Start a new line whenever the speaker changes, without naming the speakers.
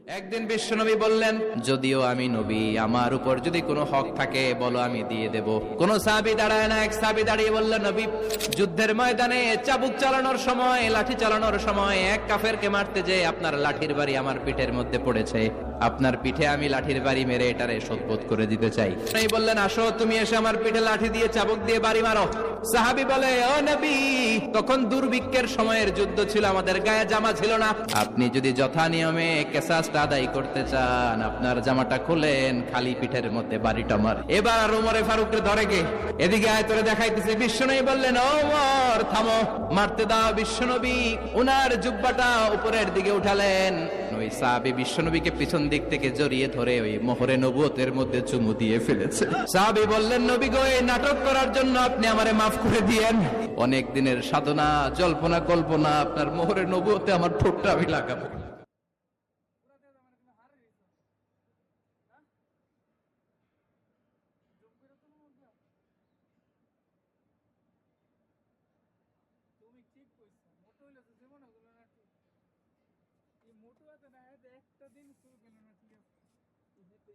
একদিন বিশ্বনবী বললেন, যদিও আমি নবী, আমার উপর যদি কোনো হক থাকে বলো, আমি দিয়ে দেব। কোন সাহাবী দাঁড়ায় না। এক সাহাবী দাঁড়িয়ে বললেন, নবী, যুদ্ধের ময়দানে চাবুক চালানোর সময়, লাঠি চালানোর সময় এক কাফেরকে মারতে যেয়ে আপনার লাঠির বাড়ি আমার পিঠের মধ্যে পড়েছে। আপনার পিঠে আমি লাঠির বাড়ি মেরে এটারে শোধবোধ করে দিতে চাই। এই বললেন, আসো, তুমি এসে আমার পিঠে লাঠি দিয়ে চাবুক দিয়ে বাড়ি মারো। সাহাবী বলে, ও নবী, তখন দুর্ভিক্ষের সময়ের যুদ্ধ ছিল, আমাদের গায়ে জামা ছিল না। আপনি যদি যথা নিয়মে কেসাসটা আদায় করতে চান, আপনার জামাটা খুলেন, খালি পিঠের মধ্যে বাড়িটা মার। এবার আর ওমরে ফারুককে ধরে কে? এদিকে আয়, তোরে দেখাইতেছি। বিশ্বনবী বললেন, ওমর থামো, মারতে দাও। বিশ্বনবী উনার জুব্বাটা উপরের দিকে উঠালেন। ওই সাহাবী বিশ্বনবীকে পিছন দিক থেকে জড়িয়ে ধরে ওই মোহরে নবুয়তের মধ্যে চুমু দিয়ে ফেলেছে। সাহাবী বললেন, নবী গো, এই নাটক করার জন্য আপনি আমারে মাফ করে দিয়েন। অনেক দিনের সাধনা, জল্পনা কল্পনা, আপনার মোহরে নবুয়তে আমার ঠোঁটটা আমি লাগাবো।
তুমি ঠিক কইছো, মোটো হইলে তো জীবন হলো না। এই মোটো আছে না, একটা দিন চলবে না। ঠিক আছে,